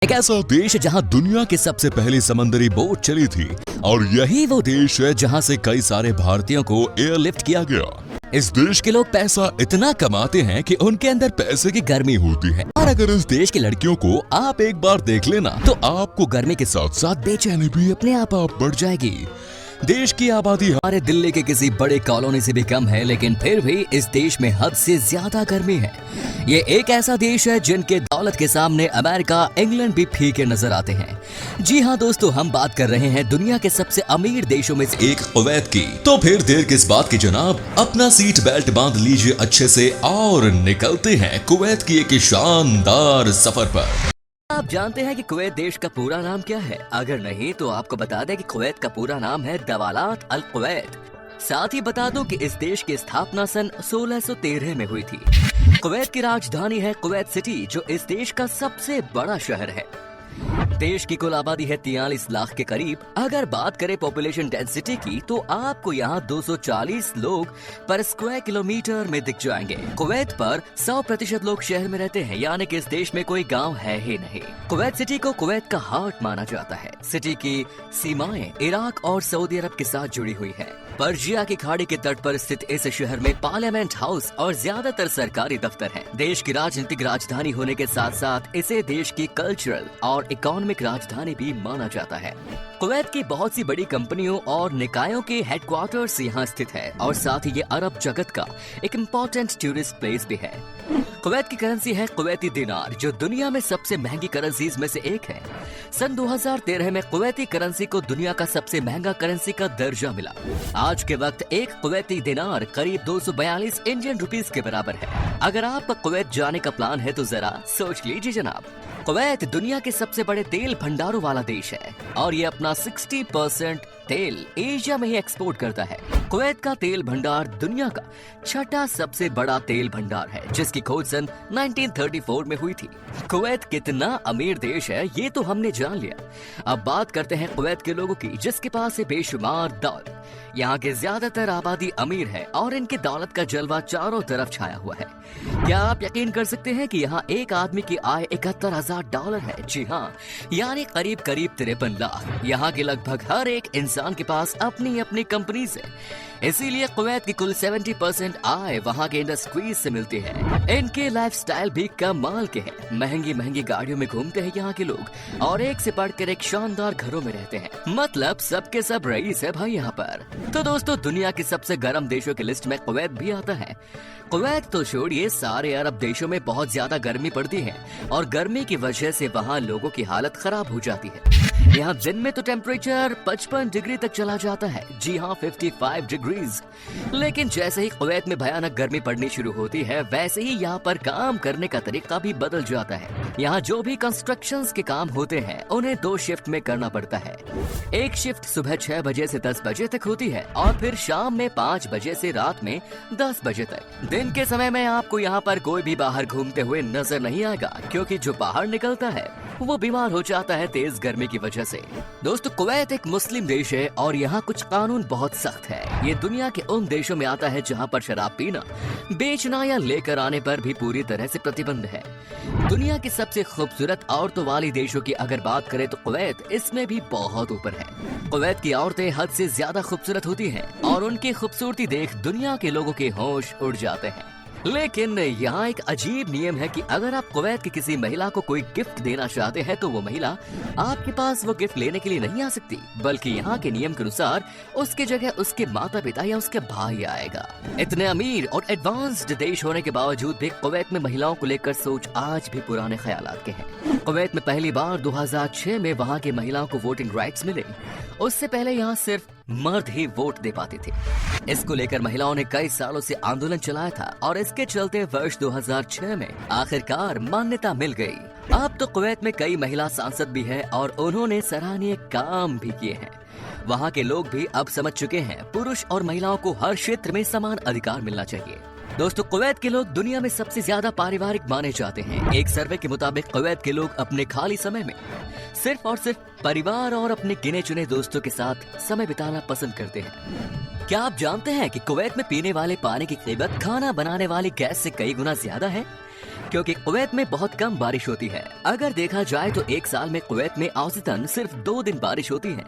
एक ऐसा देश जहां दुनिया की सबसे पहली समंदरी बोट चली थी और यही वो देश है जहां से कई सारे भारतीयों को एयरलिफ्ट किया गया। इस देश के लोग पैसा इतना कमाते हैं कि उनके अंदर पैसे की गर्मी होती है और अगर इस देश की लड़कियों को आप एक बार देख लेना तो आपको गर्मी के साथ साथ बेचैनी भी अपने आप बढ़ जाएगी। देश की आबादी हमारे दिल्ली के किसी बड़े कॉलोनी से भी कम है, लेकिन फिर भी इस देश में हद से ज्यादा गर्मी है। ये एक ऐसा देश है जिनके दौलत के सामने अमेरिका, इंग्लैंड भी फीके नजर आते हैं। जी हाँ दोस्तों, हम बात कर रहे हैं दुनिया के सबसे अमीर देशों में से एक कुवैत की। तो फिर देर किस बात की जनाब, अपना सीट बेल्ट बांध लीजिए अच्छे से और निकलते हैं कुवैत की एक शानदार सफर पर। आप जानते हैं कि कुवैत देश का पूरा नाम क्या है? अगर नहीं तो आपको बता दें कि कुवैत का पूरा नाम है दवालात अल कुवैत। साथ ही बता दूं कि इस देश की स्थापना सन 1613 में हुई थी। कुवैत की राजधानी है कुवैत सिटी, जो इस देश का सबसे बड़ा शहर है। देश की कुल आबादी है 43 लाख के करीब। अगर बात करें पॉपुलेशन डेंसिटी की तो आपको यहाँ 240 लोग पर स्क्वायर किलोमीटर में दिख जाएंगे। कुवैत पर 100% लोग शहर में रहते हैं, यानी कि इस देश में कोई गांव है ही नहीं। कुवैत सिटी को कुवैत का हार्ट माना जाता है। सिटी की सीमाएं इराक और सऊदी अरब के साथ जुड़ी हुई है। पर्जिया की खाड़ी के तट पर स्थित इस शहर में पार्लियामेंट हाउस और ज्यादातर सरकारी दफ्तर हैं। देश की राजनीतिक राजधानी होने के साथ साथ इसे देश की कल्चरल और इकोनॉमिक राजधानी भी माना जाता है। कुवैत की बहुत सी बड़ी कंपनियों और निकायों के हेडक्वार्टर्स यहाँ स्थित है और साथ ही ये अरब जगत का एक इम्पोर्टेंट टूरिस्ट प्लेस भी है। कुवैत की करेंसी है कुवैती दिनार, जो दुनिया में सबसे महंगी करेंसीज में से एक है। सन 2013 में कुवैती करेंसी को दुनिया का सबसे महंगा करेंसी का दर्जा मिला। आज के वक्त एक कुवैती दिनार करीब 242 इंडियन रुपीस के बराबर है। अगर आपका कुवैत जाने का प्लान है तो जरा सोच लीजिए जनाब। कुवैत दुनिया के सबसे बड़े तेल भंडारों वाला देश है और ये अपना 60% तेल एशिया में ही एक्सपोर्ट करता है। कुवैत का तेल भंडार दुनिया का छठा सबसे बड़ा तेल भंडार है, जिसकी खोज सन 1934 में हुई थी। कुवैत कितना अमीर देश है ये तो हमने जान लिया। अब बात करते हैं कुवैत के लोगों की, जिसके पास है बेशुमार दौलत। यहाँ के ज्यादातर आबादी अमीर है और इनके दौलत का जलवा चारों तरफ छाया हुआ है। क्या आप यकीन कर सकते हैं कि यहाँ एक आदमी की आय $71,000 है? जी हाँ, यानी करीब 53 लाख। यहाँ के लगभग हर एक इंसान के पास अपनी अपनी कंपनीज है। इसीलिए कुवैत की कुल 70% आय वहाँ के इंडस्ट्रीज से मिलती है। इनके लाइफस्टाइल भी कमाल के हैं। महंगी महंगी गाड़ियों में घूमते हैं यहाँ के लोग और एक से बढ़कर एक शानदार घरों में रहते हैं। मतलब सबके सब रईस है भाई यहाँ पर। तो दोस्तों, दुनिया की सबसे गर्म देशों की लिस्ट में कुवैत भी आता है। कुवैत तो छोड़िए, सारे अरब देशों में बहुत ज्यादा गर्मी पड़ती है और गर्मी की वजह से वहाँ लोगों की हालत खराब हो जाती है। यहाँ दिन में तो टेम्परेचर 55 डिग्री तक चला जाता है। जी हाँ, 55 डिग्रीज। लेकिन जैसे ही कुवैत में भयानक गर्मी पड़नी शुरू होती है, वैसे ही यहाँ पर काम करने का तरीका भी बदल जाता है। यहाँ जो भी कंस्ट्रक्शंस के काम होते हैं उन्हें 2 शिफ्ट में करना पड़ता है। एक शिफ्ट सुबह 6 बजे से 10 बजे तक होती है और फिर शाम में 5 बजे से रात में 10 बजे तक। दिन के समय में आपको यहाँ पर कोई भी बाहर घूमते हुए नजर नहीं आएगा, क्योंकि जो बाहर निकलता है वो बीमार हो जाता है तेज गर्मी की वजह से। दोस्तों, कुवैत एक मुस्लिम देश है और यहाँ कुछ कानून बहुत सख्त है। ये दुनिया के उन देशों में आता है जहाँ पर शराब पीना, बेचना या लेकर आने पर भी पूरी तरह से प्रतिबंध है। दुनिया की सबसे खूबसूरत औरतों वाली देशों की अगर बात करें तो कुवैत इसमें भी बहुत ऊपर है। कुवैत की औरतें हद से ज्यादा खूबसूरत होती हैं और उनकी खूबसूरती देख दुनिया के लोगों के होश उड़ जाते हैं। लेकिन यहाँ एक अजीब नियम है कि अगर आप कुवैत की किसी महिला को कोई गिफ्ट देना चाहते हैं तो वो महिला आपके पास वो गिफ्ट लेने के लिए नहीं आ सकती, बल्कि यहाँ के नियम के अनुसार उसकी जगह उसके माता पिता या उसके भाई आएगा। इतने अमीर और एडवांस्ड देश होने के बावजूद भी कुवैत में महिलाओं को लेकर सोच आज भी पुराने ख्यालात के हैं। कुवैत में पहली बार 2006 में वहाँ की महिलाओं को वोटिंग राइट्स मिले। उससे पहले यहाँ सिर्फ मर्द ही वोट दे पाते थे। इसको लेकर महिलाओं ने कई सालों से आंदोलन चलाया था और इसके चलते वर्ष 2006 में आखिरकार मान्यता मिल गई। अब तो कुवैत में कई महिला सांसद भी हैं और उन्होंने सराहनीय काम भी किए हैं। वहाँ के लोग भी अब समझ चुके हैं पुरुष और महिलाओं को हर क्षेत्र में समान अधिकार मिलना चाहिए। दोस्तों, कुवैत के लोग दुनिया में सबसे ज्यादा पारिवारिक माने जाते हैं। एक सर्वे के मुताबिक कुवैत के लोग अपने खाली समय में सिर्फ और सिर्फ परिवार और अपने गिने चुने दोस्तों के साथ समय बिताना पसंद करते हैं। क्या आप जानते हैं कि कुवैत में पीने वाले पानी की कीमत खाना बनाने वाली गैस से कई गुना ज्यादा है? क्योंकि कुवैत में बहुत कम बारिश होती है। अगर देखा जाए तो एक साल में कुवैत में औसतन सिर्फ 2 दिन बारिश होती है,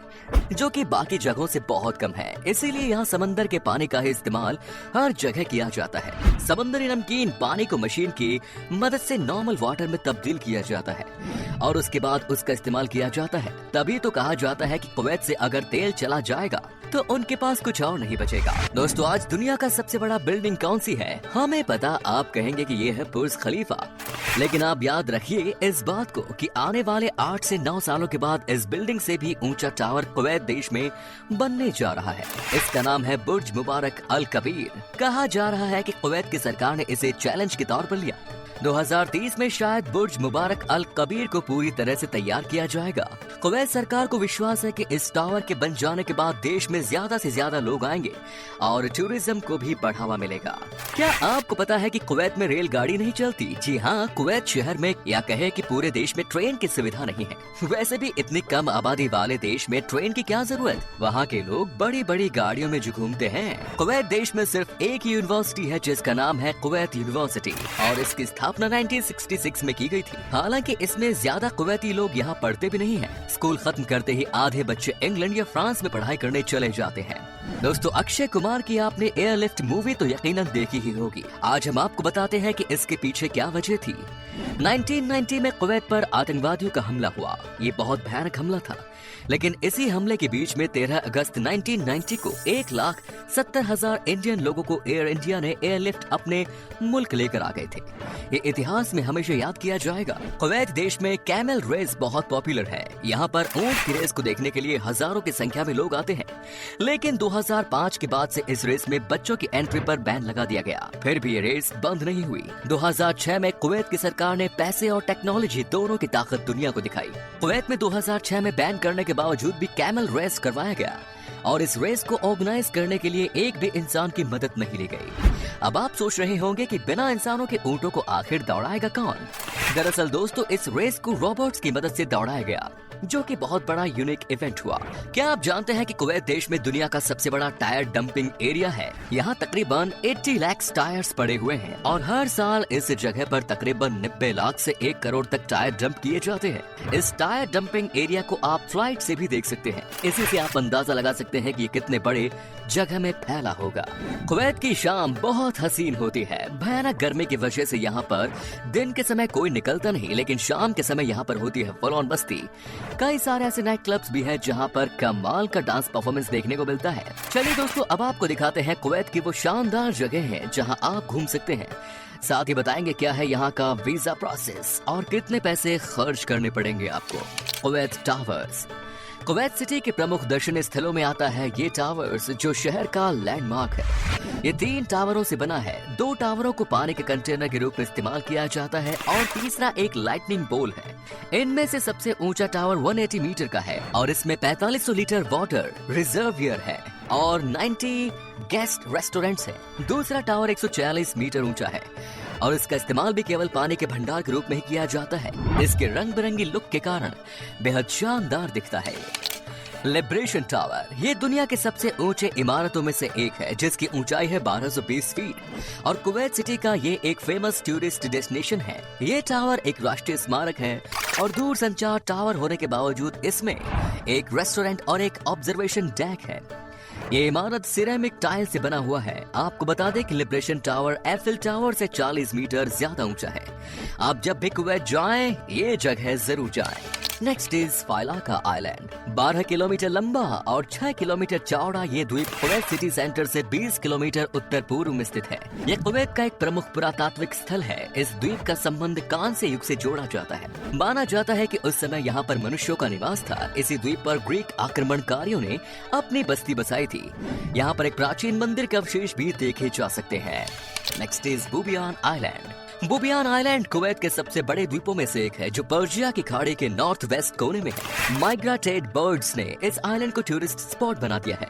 जो कि बाकी जगहों से बहुत कम है। इसीलिए यहाँ समंदर के पानी का ही इस्तेमाल हर जगह किया जाता है। समंदरी नमकीन पानी को मशीन की मदद से नॉर्मल वाटर में तब्दील किया जाता है और उसके बाद उसका इस्तेमाल किया जाता है। तभी तो कहा जाता है कि कुवैत से अगर तेल चला जाएगा तो उनके पास कुछ और नहीं बचेगा। दोस्तों, आज दुनिया का सबसे बड़ा बिल्डिंग कौन सी है? हमें पता, आप कहेंगे कि ये है बुर्ज खलीफा। लेकिन आप याद रखिए इस बात को कि आने वाले 8 से 9 सालों के बाद इस बिल्डिंग से भी ऊंचा टावर कुवैत देश में बनने जा रहा है। इसका नाम है बुर्ज मुबारक अल कबीर। कहा जा रहा है कि कुवैत की सरकार ने इसे चैलेंज के तौर पर लिया। 2030 में शायद बुर्ज मुबारक अल कबीर को पूरी तरह से तैयार किया जाएगा। कुवैत सरकार को विश्वास है कि इस टावर के बन जाने के बाद देश में ज्यादा से ज्यादा लोग आएंगे और टूरिज्म को भी बढ़ावा मिलेगा। क्या आपको पता है कि कुवैत में रेलगाड़ी नहीं चलती? जी हाँ, कुवैत शहर में या कहे कि पूरे देश में ट्रेन की सुविधा नहीं है। वैसे भी इतनी कम आबादी वाले देश में ट्रेन की क्या जरूरत? वहाँ के लोग बड़ी बड़ी गाड़ियों में जो घूमते हैं। कुवैत देश में सिर्फ एक यूनिवर्सिटी है जिसका नाम है कुवैत यूनिवर्सिटी और इसकी स्थापना 1966 में की गई थी। हालांकि इसमें ज्यादा कुवैती लोग यहाँ पढ़ते भी नहीं हैं। स्कूल खत्म करते ही आधे बच्चे इंग्लैंड या फ्रांस में पढ़ाई करने चले जाते हैं। दोस्तों, अक्षय कुमार की आपने एयरलिफ्ट मूवी तो यकीनन देखी ही होगी। आज हम आपको बताते हैं कि इसके पीछे क्या वजह थी। 1990 में कुवैत पर आतंकवादियों का हमला हुआ। ये बहुत भयानक हमला था, लेकिन इसी हमले के बीच में 13 अगस्त 1990 को 1,70,000 इंडियन लोगों को एयर इंडिया ने एयरलिफ्ट अपने मुल्क लेकर आ गए थे। ये इतिहास में हमेशा याद किया जाएगा। कुवैत देश में कैमल रेस बहुत पॉपुलर है। यहाँ पर ऊंट की रेस को देखने के लिए हजारों की संख्या में लोग आते हैं। लेकिन 2005 के बाद से इस रेस में बच्चों की एंट्री पर बैन लगा दिया गया। फिर भी ये रेस बंद नहीं हुई। 2006 में कुवैत की सरकार ने पैसे और टेक्नोलॉजी दोनों की ताकत दुनिया को दिखाई। कुवैत में 2006 में बैन करने के बावजूद भी कैमल रेस करवाया गया और इस रेस को ऑर्गेनाइज करने के लिए एक भी इंसान की मदद नहीं ली गई। अब आप सोच रहे होंगे कि बिना इंसानों के ऊंटों को आखिर दौड़ाएगा कौन? दरअसल दोस्तों, इस रेस को रोबोट्स की मदद से दौड़ाया गया, जो कि बहुत बड़ा यूनिक इवेंट हुआ। क्या आप जानते हैं कि कुवैत देश में दुनिया का सबसे बड़ा टायर डंपिंग एरिया है? यहाँ तकरीबन 80 लाख टायर्स पड़े हुए हैं और हर साल इस जगह पर तकरीबन 90 लाख से 1 करोड़ तक टायर डंप किए जाते हैं। इस टायर डंपिंग एरिया को आप फ्लाइट से भी देख सकते हैं। इसी से आप अंदाजा लगा सकते हैं कि ये कितने बड़े जगह में फैला होगा। कुवैत की शाम बहुत हसीन होती है। भयानक गर्मी की वजह से यहाँ पर दिन के समय कोई निकलता नहीं, लेकिन शाम के समय यहाँ पर होती है फुल ऑन मस्ती। कई सारे ऐसे नाइट क्लब्स भी हैं जहाँ पर कमाल का डांस परफॉर्मेंस देखने को मिलता है। चलिए दोस्तों, अब आपको दिखाते हैं कुवैत की वो शानदार जगह है जहाँ आप घूम सकते हैं। साथ ही बताएंगे क्या है यहाँ का वीजा प्रोसेस और कितने पैसे खर्च करने पड़ेंगे आपको। कुवैत टावर्स कुवैत सिटी के प्रमुख दर्शनीय स्थलों में आता है ये टावर्स, जो शहर का लैंडमार्क है। ये 3 टावरों से बना है। 2 टावरों को पानी के कंटेनर के रूप में इस्तेमाल किया जाता है और तीसरा एक लाइटनिंग बोल है। इनमें से सबसे ऊंचा टावर 180 मीटर का है और इसमें 4500 लीटर वाटर रिजर्वियर है और 90 गेस्ट रेस्टोरेंट्स हैं। दूसरा टावर 140 मीटर ऊंचा है और इसका इस्तेमाल भी केवल पानी के भंडार के रूप में ही किया जाता है। इसके रंग बिरंगी लुक के कारण बेहद शानदार दिखता है। लिबरेशन टावर ये दुनिया के सबसे ऊंचे इमारतों में से एक है, जिसकी ऊंचाई है 1220 फीट और कुवैत सिटी का ये एक फेमस टूरिस्ट डेस्टिनेशन है। ये टावर एक राष्ट्रीय स्मारक है और दूर संचार टावर होने के बावजूद इसमें एक रेस्टोरेंट और एक ऑब्जर्वेशन डेक है। ये इमारत सिरेमिक टाइल से बना हुआ है। आपको बता दें कि लिबरेशन टावर एफिल टावर से 40 मीटर ज्यादा ऊंचा है। आप जब भी कुवैत जाएं, ये जगह जरूर जाएं। Next is Failaka island. 12 kilometre लंबा और 6 किलोमीटर चौड़ा ये द्वीप कुवैत सिटी सेंटर से 20 किलोमीटर उत्तर पूर्व में स्थित है। ये कुवैत का एक प्रमुख पुरातात्विक स्थल है। इस द्वीप का संबंध कांस्य युग से जोड़ा जाता है। माना जाता है कि उस समय यहाँ पर मनुष्यों का निवास था। इसी द्वीप पर ग्रीक आक्रमणकारियों ने अपनी बस्ती बसाई थी। यहाँ पर एक प्राचीन मंदिर के अवशेष भी देखे जा सकते हैं। Next is Bubiyan island. Bubiyan island Kuwait के सबसे बड़े द्वीपों में से एक है, जो पर्शिया की खाड़ी के नॉर्थ वेस्ट कोने में है। माइग्रेटेड बर्ड्स ने इस आइलैंड को टूरिस्ट स्पॉट बना दिया है।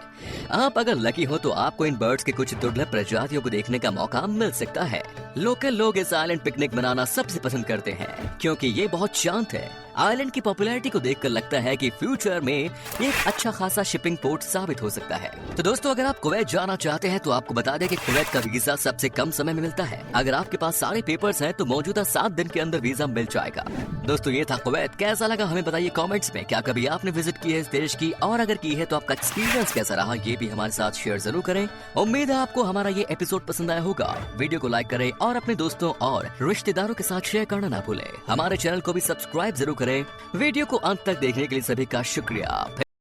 आप अगर लकी हो तो आपको इन बर्ड्स के कुछ दुर्लभ प्रजातियों को देखने का मौका मिल सकता है। लोकल लोग इस आइलैंड पिकनिक मनाना सबसे पसंद करते हैं क्योंकि ये बहुत शांत है। आइलैंड की पॉपुलैरिटी को देखकर लगता है कि फ्यूचर में एक अच्छा खासा शिपिंग पोर्ट साबित हो सकता है। तो दोस्तों, अगर आप कुवैत जाना चाहते हैं तो आपको बता दें कि कुवैत का वीजा सबसे कम समय में मिलता है। अगर आपके पास सारे पेपर्स हैं तो मौजूदा 7 दिन के अंदर वीजा मिल जाएगा। दोस्तों, ये था कुवैत। कैसा लगा हमें बताइए कमेंट्स में। क्या कभी आपने विजिट की है इस देश की, और अगर की है तो आपका एक्सपीरियंस कैसा रहा ये भी हमारे साथ शेयर जरूर करें। उम्मीद है आपको हमारा ये एपिसोड पसंद आया होगा। वीडियो को लाइक करें और अपने दोस्तों और रिश्तेदारों के साथ शेयर करना ना भूलें। हमारे चैनल को भी सब्सक्राइब जरूर करें। वीडियो को अंत तक देखने के लिए सभी का शुक्रिया।